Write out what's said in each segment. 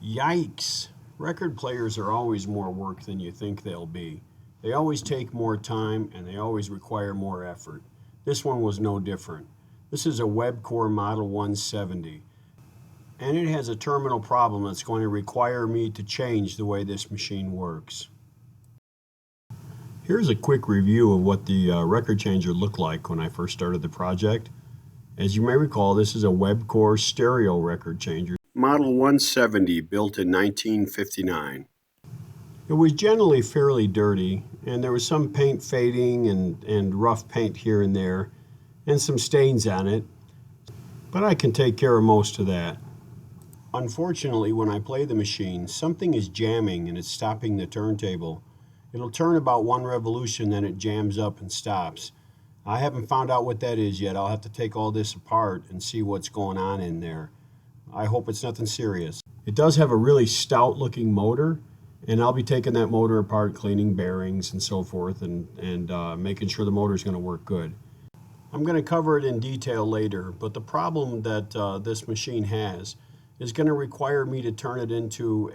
Yikes! Record players are always more work than you think they'll be. They always take more time and they always require more effort. This one was no different. This is a Webcore Model 170, and it has a terminal problem that's going to require me to change the way this machine works. Here's a quick review of what the record changer looked like when I first started the project. As you may recall, this is a Webcore stereo record changer, Model 170, built in 1959. It was generally fairly dirty, and there was some paint fading and rough paint here and there, and some stains on it, but I can take care of most of that. Unfortunately, when I play the machine, something is jamming and it's stopping the turntable. It'll turn about one revolution, then it jams up and stops. I haven't found out what that is yet. I'll have to take all this apart and see what's going on in there. I hope it's nothing serious. It does have a really stout looking motor, and I'll be taking that motor apart, cleaning bearings and so forth, and making sure the motor is going to work good. I'm going to cover it in detail later, but the problem that this machine has is going to require me to turn it into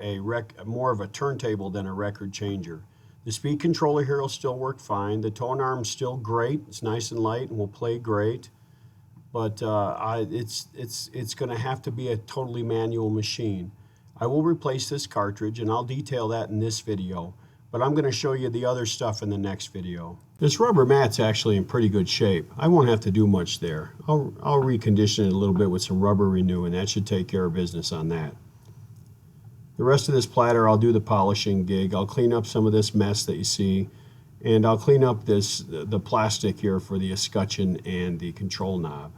more of a turntable than a record changer. The speed controller here will still work fine. The tone arm's still great. It's nice and light and will play great. But it's going to have to be a totally manual machine. I will replace this cartridge, and I'll detail that in this video. But I'm going to show you the other stuff in the next video. This rubber mat's actually in pretty good shape. I won't have to do much there. I'll recondition it a little bit with some rubber renew, and that should take care of business on that. The rest of this platter, I'll do the polishing gig. I'll clean up some of this mess that you see, and I'll clean up the plastic here for the escutcheon and the control knob.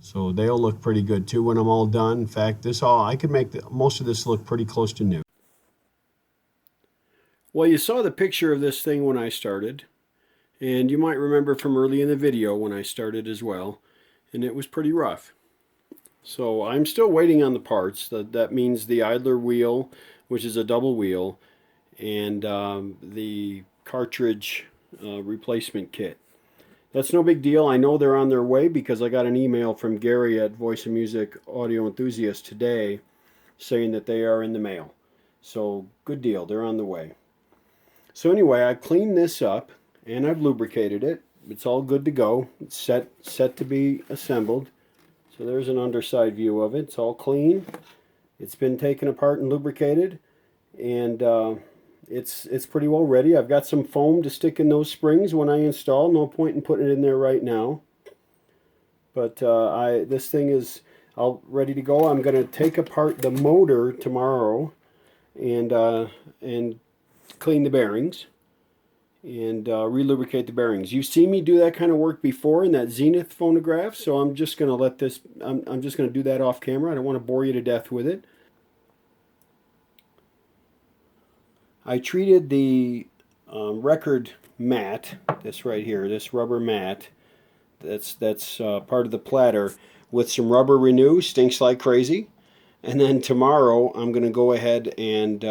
So they'll look pretty good too when I'm all done. In fact, I can make most of this look pretty close to new. Well, you saw the picture of this thing when I started, and you might remember from early in the video when I started as well, and it was pretty rough. So I'm still waiting on the parts. That means the idler wheel, which is a double wheel, and the cartridge replacement kit. That's no big deal. I know they're on their way because I got an email from Gary at Voice of Music Audio Enthusiast today saying that they are in the mail. So good deal. They're on the way. So anyway, I cleaned this up and I've lubricated it. It's all good to go. It's set to be assembled. So there's an underside view of it. It's all clean. It's been taken apart and lubricated, and it's pretty well ready. I've got some foam to stick in those springs when I install. No point in putting it in there right now. But this thing is all ready to go. I'm going to take apart the motor tomorrow and clean the bearings and relubricate the bearings. You've seen me do that kind of work before in that Zenith phonograph, so I'm just going to let this, I'm just going to do that off camera. I don't want to bore you to death with it. I treated the record mat, this right here, this rubber mat, that's part of the platter, with some rubber renew, stinks like crazy. And then tomorrow I'm going to go ahead and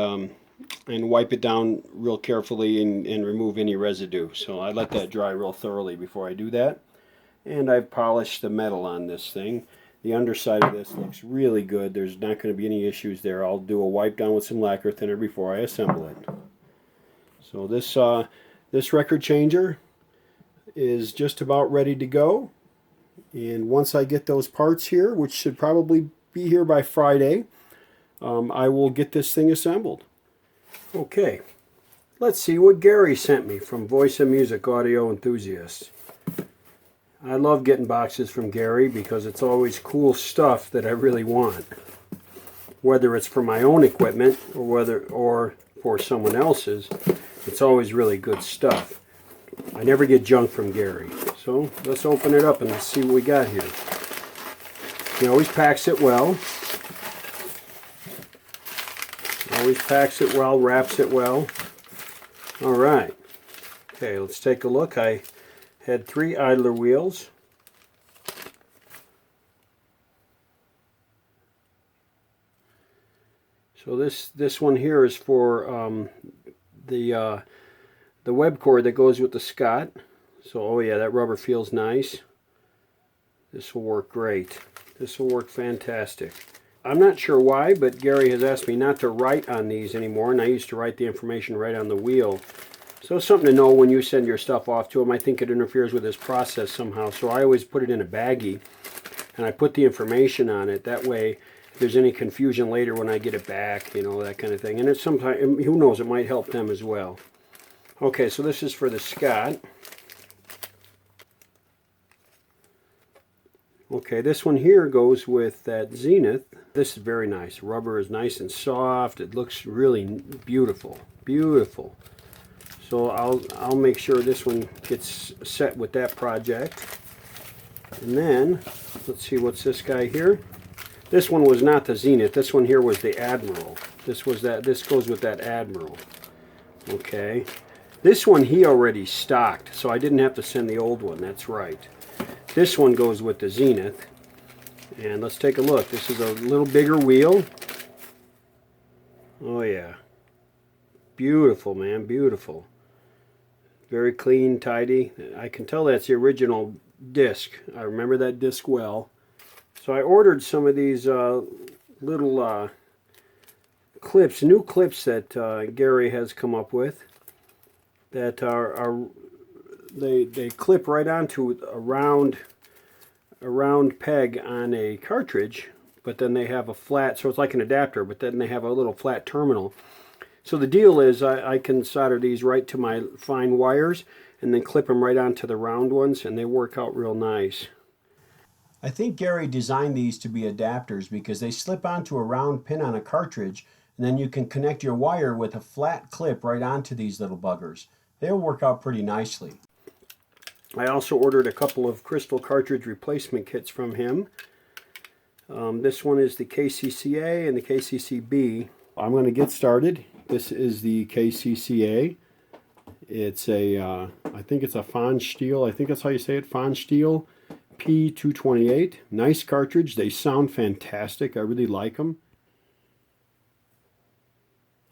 wipe it down real carefully and remove any residue. So I let that dry real thoroughly before I do that. And I've polished the metal on this thing. The underside of this looks really good. There's not going to be any issues there. I'll do a wipe down with some lacquer thinner before I assemble it. So this record changer is just about ready to go. And once I get those parts here, which should probably be here by Friday, I will get this thing assembled. Okay, let's see what Gary sent me from Voice of Music Audio Enthusiast. I love getting boxes from Gary because it's always cool stuff that I really want. Whether it's for my own equipment or for someone else's, it's always really good stuff. I never get junk from Gary. So let's open it up and let's see what we got here. He always packs it well. Always packs it well, wraps it well. All right. Okay, let's take a look. I had 3 idler wheels. So this one here is for the web cord that goes with the Scott. So oh yeah, that rubber feels nice. This will work great. This will work fantastic. I'm not sure why, but Gary has asked me not to write on these anymore, and I used to write the information right on the wheel. So it's something to know when you send your stuff off to him. I think it interferes with his process somehow, so I always put it in a baggie, and I put the information on it. That way, if there's any confusion later when I get it back, you know, that kind of thing. And it's sometimes, who knows, it might help them as well. Okay, so this is for the Scott. Okay, this one here goes with that Zenith. This is very nice. Rubber is nice and soft. It looks really beautiful. Beautiful. So I'll make sure this one gets set with that project. And then, let's see, what's this guy here? This one was not the Zenith. This one here was the Admiral. This goes with that Admiral. Okay. This one he already stocked, so I didn't have to send the old one. That's right. This one goes with the Zenith. And let's take a look. This is a little bigger wheel. Oh yeah. Beautiful, man. Beautiful. Very clean, tidy. I can tell that's the original disc. I remember that disc well. So I ordered some of these little clips, new clips that Gary has come up with that they clip right onto a round peg on a cartridge, but then they have a flat, so it's like an adapter, but then they have a little flat terminal. So the deal is I can solder these right to my fine wires and then clip them right onto the round ones, and they work out real nice. I think Gary designed these to be adapters because they slip onto a round pin on a cartridge, and then you can connect your wire with a flat clip right onto these little buggers. They'll work out pretty nicely. I also ordered a couple of crystal cartridge replacement kits from him. This one is the KCCA and the KCCB. I'm going to get started. This is the KCCA. It's a, I think it's a Phono, I think that's how you say it, Phono P228. Nice cartridge. They sound fantastic. I really like them.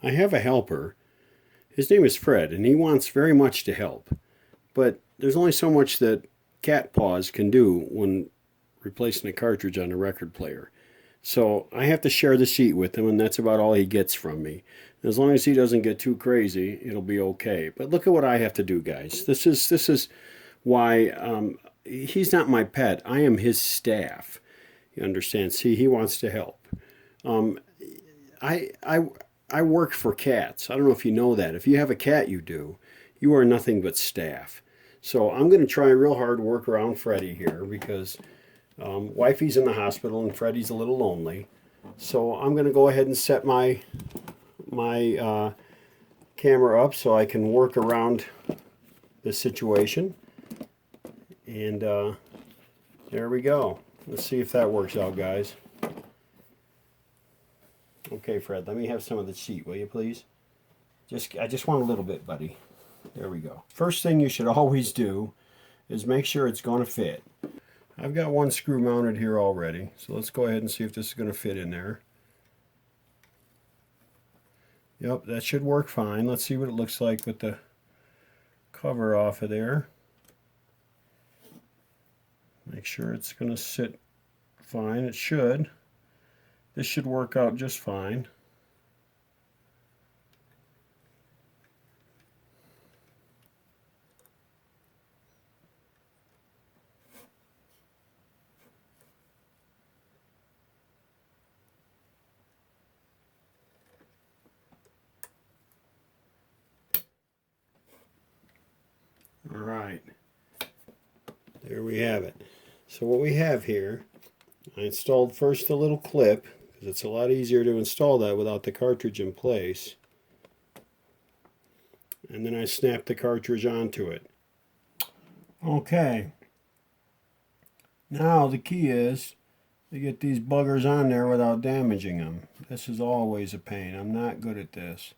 I have a helper. His name is Fred, and he wants very much to help. But there's only so much that cat paws can do when replacing a cartridge on a record player. So I have to share the seat with him, and that's about all he gets from me. As long as he doesn't get too crazy, it'll be okay. But look at what I have to do, guys. This is why he's not my pet. I am his staff. You understand? See, he wants to help. I work for cats. I don't know if you know that. If you have a cat, you do. You are nothing but staff. So I'm going to try real hard to work around Freddie here because wifey's in the hospital and Freddie's a little lonely. So I'm going to go ahead and set my camera up so I can work around this situation. And there we go. Let's see if that works out, guys. Okay, Fred, let me have some of the sheet, will you please? I just want a little bit, buddy. There we go. First thing you should always do is make sure it's going to fit. I've got one screw mounted here already, so let's go ahead and see if this is going to fit in there. Yep, that should work fine. Let's see what it looks like with the cover off of there. Make sure it's going to sit fine. It should. This should work out just fine. All right. There we have it. So what we have here, I installed first the little clip, because it's a lot easier to install that without the cartridge in place. And then I snapped the cartridge onto it. Okay. Now the key is to get these buggers on there without damaging them. This is always a pain. I'm not good at this.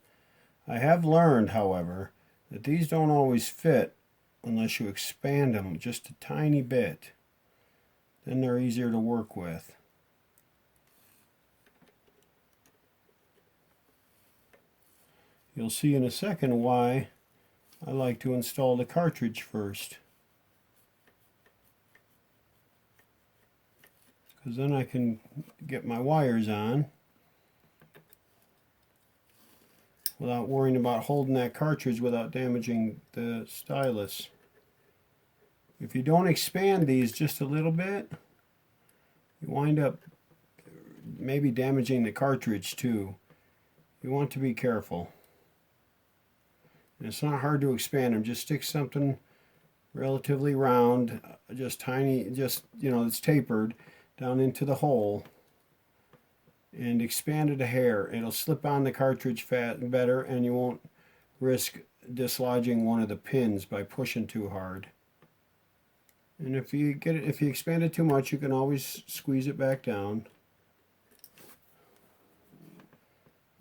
I have learned, however, that these don't always fit unless you expand them just a tiny bit. Then they're easier to work with. You'll see in a second why I like to install the cartridge first. because then I can get my wires on without worrying about holding that cartridge without damaging the stylus. If you don't expand these just a little bit, you wind up maybe damaging the cartridge too. You want to be careful. And it's not hard to expand them. Just stick something relatively round, just tiny, just, you know, it's tapered down into the hole, and expand it a hair. It'll slip on the cartridge fat better, and you won't risk dislodging one of the pins by pushing too hard. And if you expand it too much, you can always squeeze it back down.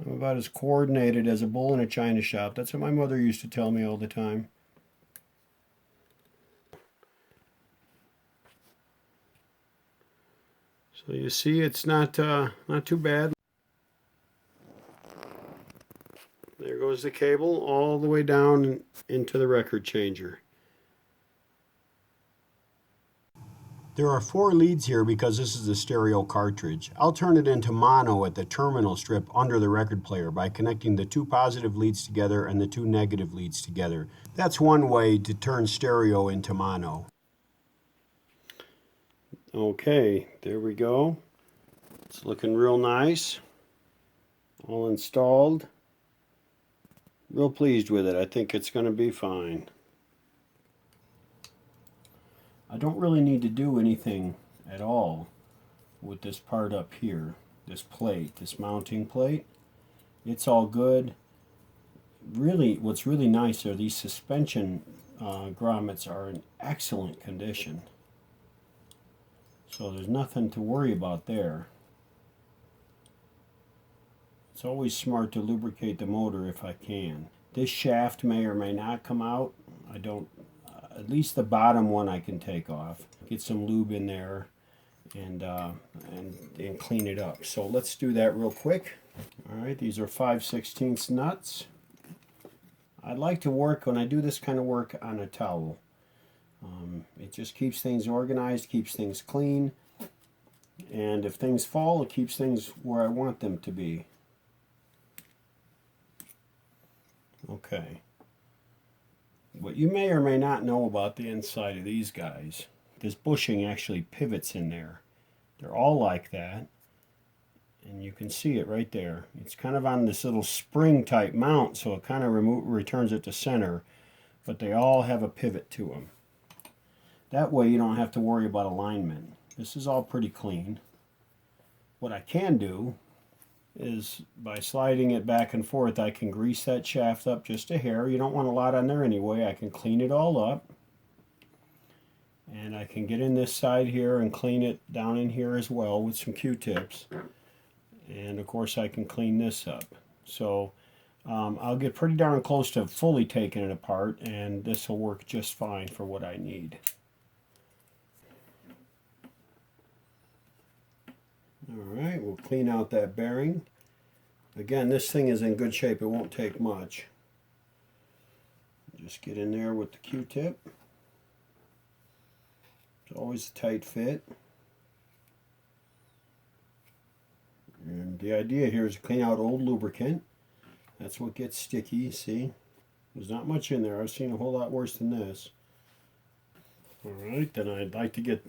I'm about as coordinated as a bull in a china shop. That's what my mother used to tell me all the time. So you see, it's not too bad. There goes the cable all the way down into the record changer. There are 4 leads here because this is a stereo cartridge. I'll turn it into mono at the terminal strip under the record player by connecting the 2 positive leads together and the 2 negative leads together. That's one way to turn stereo into mono. Okay, there we go. It's looking real nice. All installed. Real pleased with it. I think it's going to be fine. I don't really need to do anything at all with this part up here, this plate, this mounting plate. It's all good. Really, what's really nice are these suspension grommets are in excellent condition. So there's nothing to worry about there. It's always smart to lubricate the motor if I can. This shaft may or may not come out. I don't. At least the bottom one I can take off. Get some lube in there and clean it up. So let's do that real quick. All right, these are 5/16 nuts. I like to work, when I do this kind of work, on a towel. It just keeps things organized, keeps things clean, and if things fall, it keeps things where I want them to be. Okay. What you may or may not know about the inside of these guys, this bushing actually pivots in there. They're all like that, and you can see it right there. It's kind of on this little spring type mount, so it kind of returns it to center, but they all have a pivot to them. That way you don't have to worry about alignment. This is all pretty clean. What I can do is, by sliding it back and forth, I can grease that shaft up just a hair. You don't want a lot on there anyway. I can clean it all up. And I can get in this side here and clean it down in here as well with some Q-tips. And of course I can clean this up. So I'll get pretty darn close to fully taking it apart, and this will work just fine for what I need. Alright, we'll clean out that bearing. Again, this thing is in good shape. It won't take much. Just get in there with the Q-tip. It's always a tight fit. And the idea here is to clean out old lubricant. That's what gets sticky, see? There's not much in there. I've seen a whole lot worse than this. Alright, then I'd like to get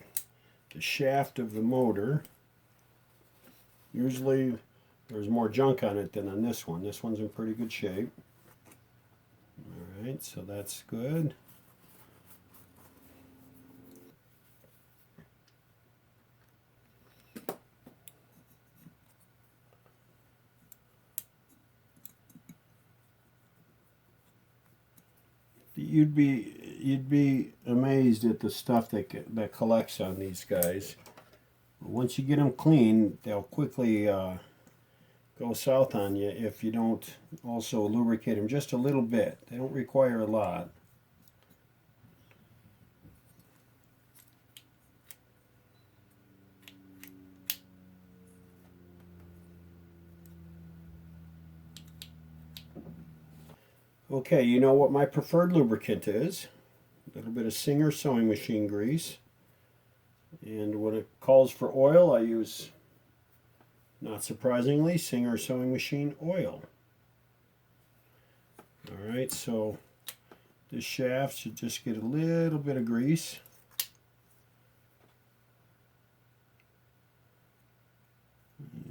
the shaft of the motor. Usually there's more junk on it than on this one. This one's in pretty good shape. Alright, so that's good. You'd be amazed at the stuff that collects on these guys. Once you get them clean, they'll quickly go south on you if you don't also lubricate them just a little bit. They don't require a lot. Okay, you know what my preferred lubricant is. A little bit of Singer sewing machine grease. And when it calls for oil, I use, not surprisingly, Singer sewing machine oil. Alright, so this shaft should just get a little bit of grease.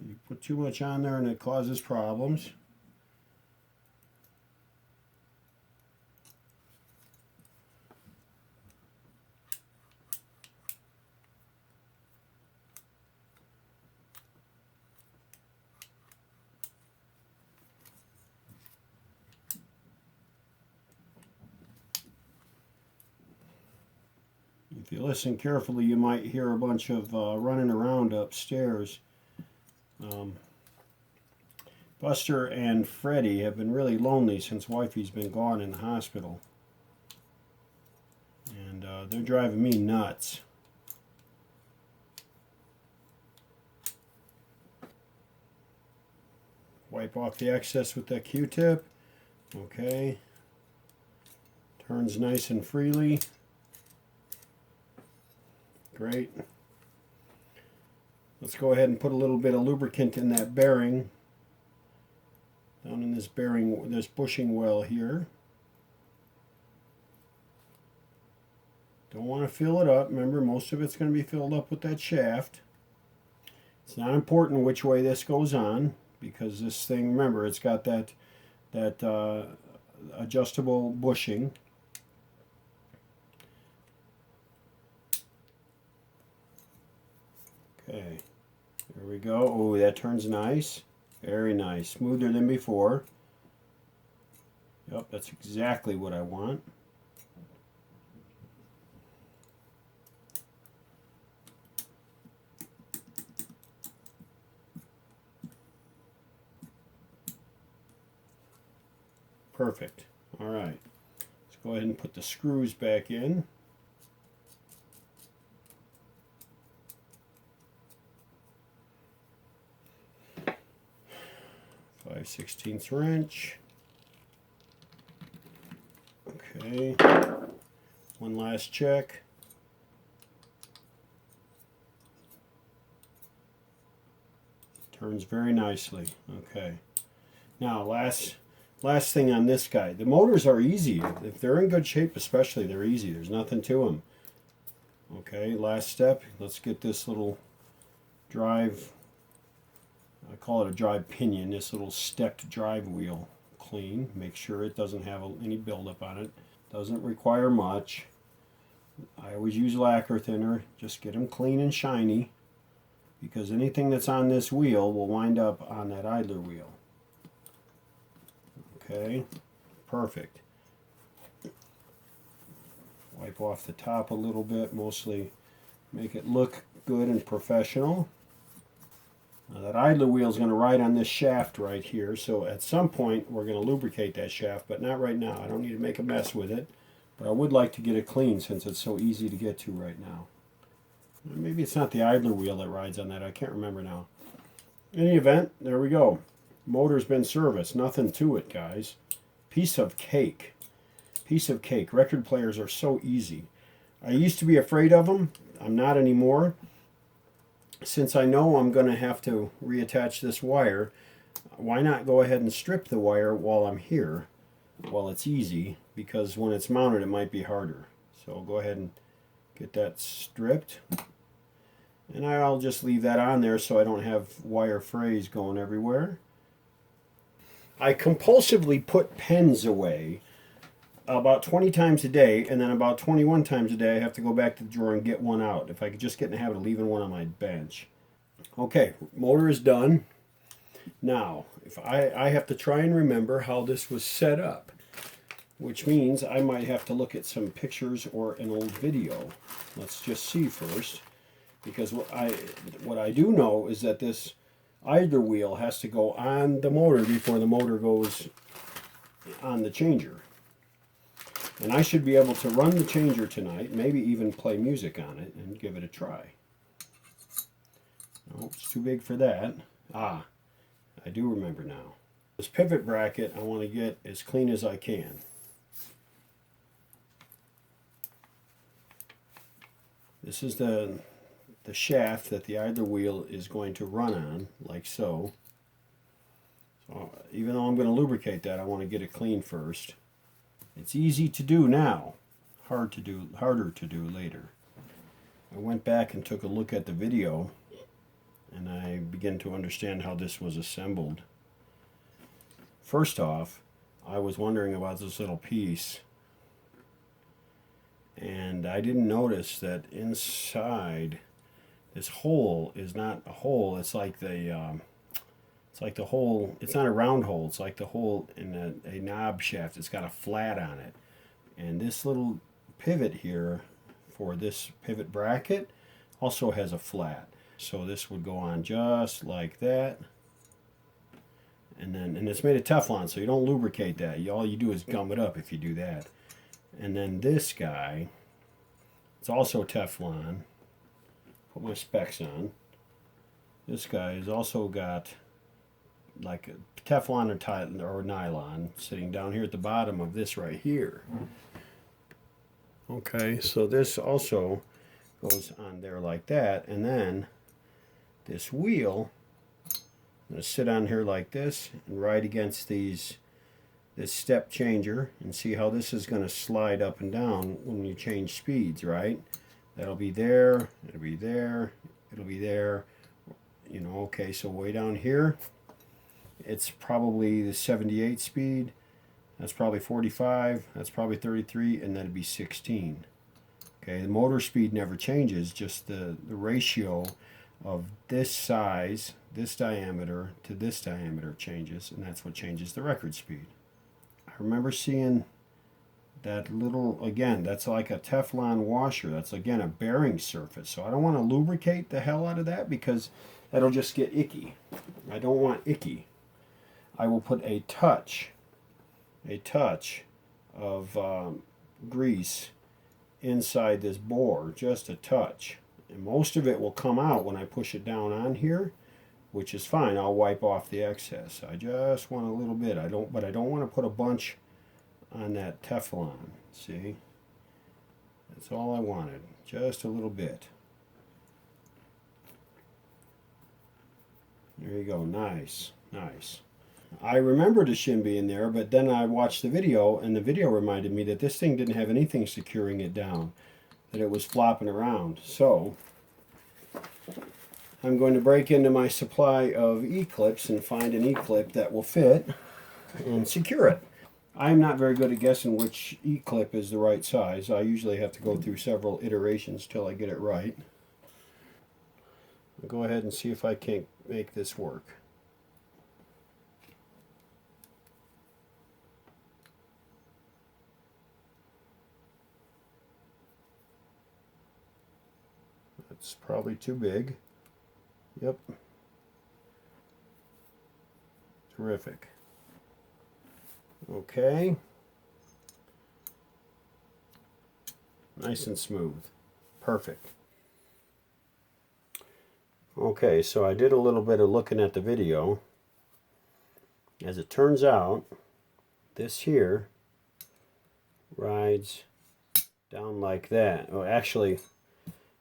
You put too much on there and it causes problems. If you listen carefully, you might hear a bunch of running around upstairs. Buster and Freddie have been really lonely since Wifey's been gone in the hospital. And they're driving me nuts. Wipe off the excess with that Q-tip. Okay. Turns nice and freely. Great. Let's go ahead and put a little bit of lubricant in that bearing. Down in this bearing, this bushing well here. Don't want to fill it up. Remember, most of it's going to be filled up with that shaft. It's not important which way this goes on, because this thing, remember, it's got that adjustable bushing. Okay, there we go. Oh, that turns nice. Very nice. Smoother than before. Yep, that's exactly what I want. Perfect. All right. Let's go ahead and put the screws back in. 5/16 wrench. Okay. One last check. Turns very nicely. Okay. Now, last thing on this guy. The motors are easy. If they're in good shape, especially, they're easy. There's nothing to them. Okay, last step. Let's get this little drive, I call it a drive pinion, this little stepped drive wheel clean. Make sure it doesn't have any buildup on it. Doesn't require much. I always use lacquer thinner. Just get them clean and shiny, because anything that's on this wheel will wind up on that idler wheel. Okay, perfect. Wipe off the top a little bit, mostly make it look good and professional. Now that idler wheel is going to ride on this shaft right here, so at some point we're going to lubricate that shaft, but not right now. I don't need to make a mess with it, but I would like to get it clean since it's so easy to get to right now. Maybe it's not the idler wheel that rides on that, I can't remember now. In any event, there we go. Motor's been serviced. Nothing to it, guys. Piece of cake. Piece of cake. Record players are so easy. I used to be afraid of them. I'm not anymore. Since I know I'm going to have to reattach this wire, why not go ahead and strip the wire while I'm here, while it's easy, because when it's mounted it might be harder. So I'll go ahead and get that stripped. And I'll just leave that on there so I don't have wire frays going everywhere. I compulsively put pens away about 20 times a day, and then about 21 times a day I have to go back to the drawer and get one out. If I could just get in the habit of leaving one on my bench. Okay, motor is done. Now, if I have to try and remember how this was set up, which means I might have to look at some pictures or an old video. Let's just see first, because what I do know is that this idler wheel has to go on the motor before the motor goes on the changer. And I should be able to run the changer tonight, maybe even play music on it and give it a try. No, it's too big for that. Ah, I do remember now. This pivot bracket I want to get as clean as I can. This is the the shaft that the idler wheel is going to run on, like so. So even though I'm going to lubricate that, I want to get it clean first. It's easy to do now, harder to do later. I went back and took a look at the video, and I began to understand how this was assembled. First off, I was wondering about this little piece, and I didn't notice that inside this hole is not a hole. It's like the hole. It's not a round hole. It's like the hole in a knob shaft. It's got a flat on it, and this little pivot here for this pivot bracket also has a flat. So this would go on just like that. And it's made of Teflon, so you don't lubricate that. All you do is gum it up if you do that. And then this guy, it's also Teflon. Put my specs on. This guy has also got like a Teflon or nylon sitting down here at the bottom of this right here. Okay, so this also goes on there like that, and then this wheel, I'm going to sit on here like this and ride against this step changer and see how this is going to slide up and down when you change speeds, right? That'll be there, it'll be there, it'll be there. You know, okay, so way down here, it's probably the 78 speed. That's probably 45, that's probably 33, and that'd be 16. Okay, the motor speed never changes, just the ratio of this size, this diameter to this diameter changes, and that's what changes the record speed. I remember seeing that little, again, that's like a Teflon washer. That's again a bearing surface. So I don't want to lubricate the hell out of that because that'll just get icky. I don't want icky. I will put a touch of grease inside this bore, just a touch. And most of it will come out when I push it down on here, which is fine. I'll wipe off the excess. I just want a little bit. But I don't want to put a bunch on that Teflon. See? That's all I wanted. Just a little bit. There you go. Nice. Nice. I remembered a shim being there, but then I watched the video, and the video reminded me that this thing didn't have anything securing it down, that it was flopping around. So I'm going to break into my supply of E-clips and find an E-clip that will fit and secure it. I'm not very good at guessing which E-clip is the right size. I usually have to go through several iterations till I get it right. I'll go ahead and see if I can't make this work. It's probably too big. Yep. Terrific. Okay. Nice and smooth. Perfect. Okay, so I did a little bit of looking at the video. As it turns out, this here rides down like that. Oh, actually,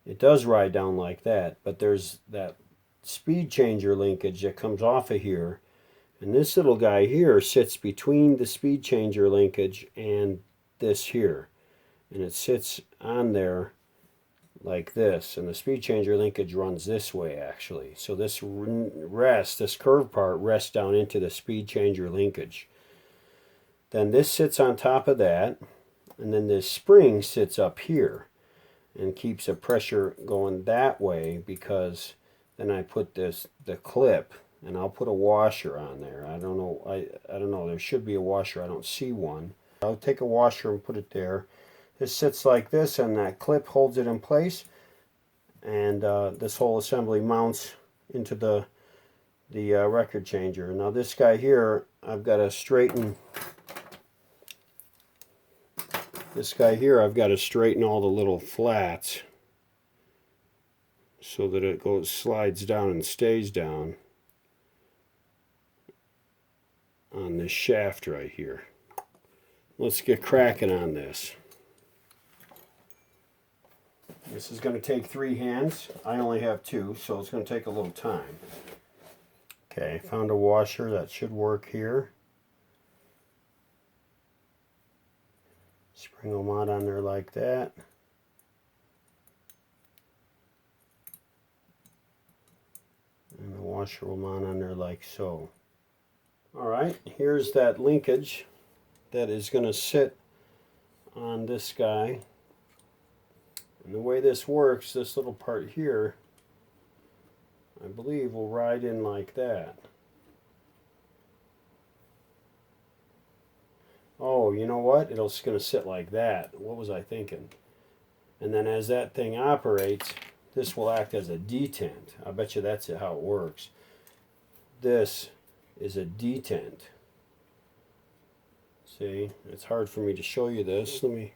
it does ride down like that, but there's that speed changer linkage that comes off of here, and this little guy here sits between the speed changer linkage and this here, and it sits on there like this, and the speed changer linkage runs this way actually. So this curved part rests down into the speed changer linkage. Then this sits on top of that, and then this spring sits up here and keeps the pressure going that way, because then I put the clip, and I'll put a washer on there. I don't know, I don't know, there should be a washer, I don't see one. I'll take a washer and put it there. This sits like this, and that clip holds it in place, and this whole assembly mounts into the record changer. Now this guy here, I've got to straighten. This guy here, I've got to straighten all the little flats so that it slides down and stays down on this shaft right here. Let's get cracking on this. This is going to take 3 hands. I only have 2, so it's going to take a little time. Okay, found a washer that should work here. Spring them out on there like that. And the washer will mount on there like so. Alright, here's that linkage that is going to sit on this guy. And the way this works, this little part here, I believe will ride in like that. Oh, you know what? It's going to sit like that. What was I thinking? And then as that thing operates, this will act as a detent. I bet you that's how it works. This is a detent. See, it's hard for me to show you this. Let me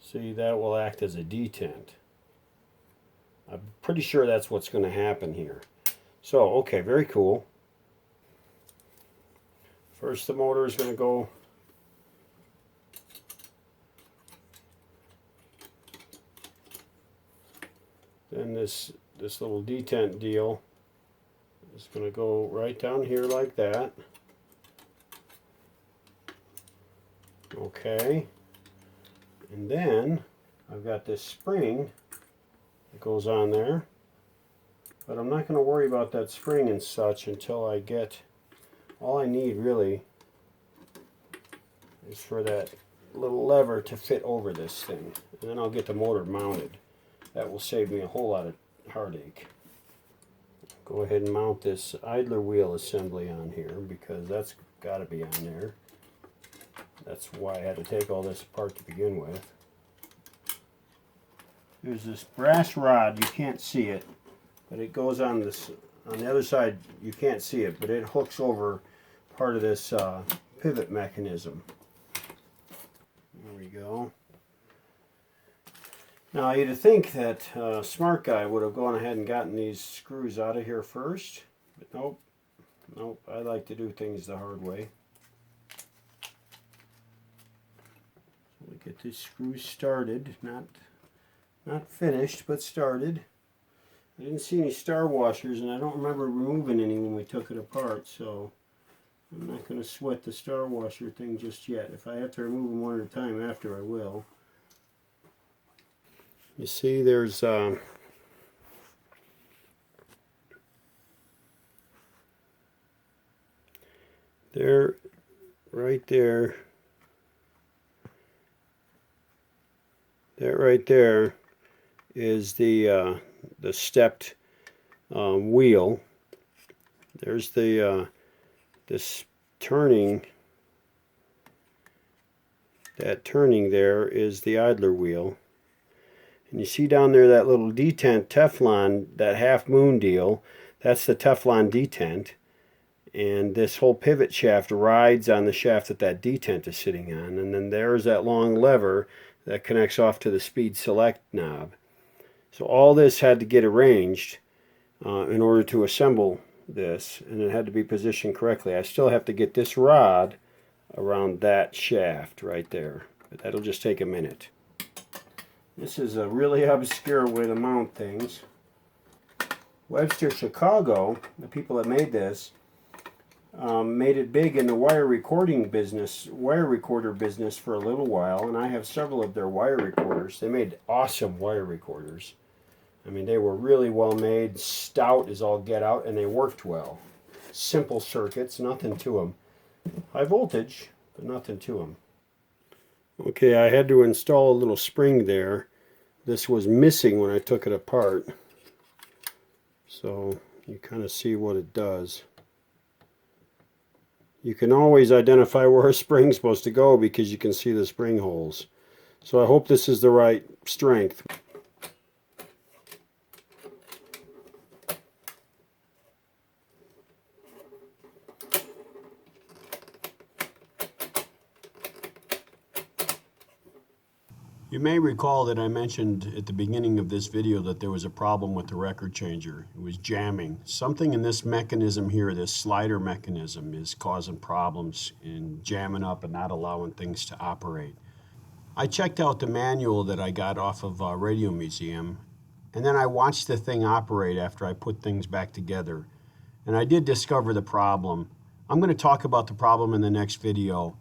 see. That will act as a detent. I'm pretty sure that's what's going to happen here. So, okay, very cool. First, the motor is going to go then this little detent deal is going to go right down here like that. Okay, and then I've got this spring that goes on there, but I'm not going to worry about that spring and such until I get, all I need really is for that little lever to fit over this thing, and then I'll get the motor mounted. That will save me a whole lot of heartache. Go ahead and mount this idler wheel assembly on here because that's got to be on there. That's why I had to take all this apart to begin with. There's this brass rod, you can't see it, but it goes on this, on the other side you can't see it, but it hooks over part of this pivot mechanism. There we go. Now you'd think that a smart guy would have gone ahead and gotten these screws out of here first, but nope, I like to do things the hard way. So we get these screws started, not finished, but started. I didn't see any star washers, and I don't remember removing any when we took it apart, so I'm not going to sweat the star washer thing just yet. If I have to remove them one at a time after, I will. You see there's there, right there, that right there is the stepped wheel. There's the this turning, that turning there is the idler wheel. And you see down there that little detent Teflon, that half moon deal, that's the Teflon detent. And this whole pivot shaft rides on the shaft that that detent is sitting on. And then there's that long lever that connects off to the speed select knob. So all this had to get arranged in order to assemble this, and it had to be positioned correctly. I still have to get this rod around that shaft right there, but that'll just take a minute. This is a really obscure way to mount things. Webster Chicago, the people that made this, made it big in the wire recorder business for a little while, and I have several of their wire recorders. They made awesome wire recorders. I mean, they were really well made, stout as all get out, and they worked well. Simple circuits, nothing to them. High voltage, but nothing to them. Okay, I had to install a little spring there. This was missing when I took it apart. So you kind of see what it does. You can always identify where a spring's supposed to go because you can see the spring holes. So I hope this is the right strength. You may recall that I mentioned at the beginning of this video that there was a problem with the record changer. It was jamming. Something in this mechanism here, this slider mechanism, is causing problems in jamming up and not allowing things to operate. I checked out the manual that I got off of Radio Museum, and then I watched the thing operate after I put things back together. And I did discover the problem. I'm going to talk about the problem in the next video,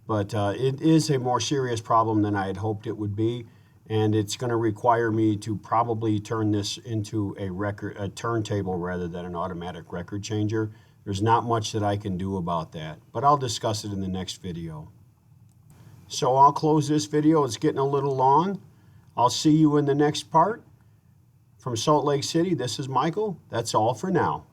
but it is a more serious problem than I had hoped it would be, and it's going to require me to probably turn this into a turntable rather than an automatic record changer. There's not much that I can do about that, but I'll discuss it in the next video. So I'll close this video. It's getting a little long. I'll see you in the next part. From Salt Lake City, this is Michael. That's all for now.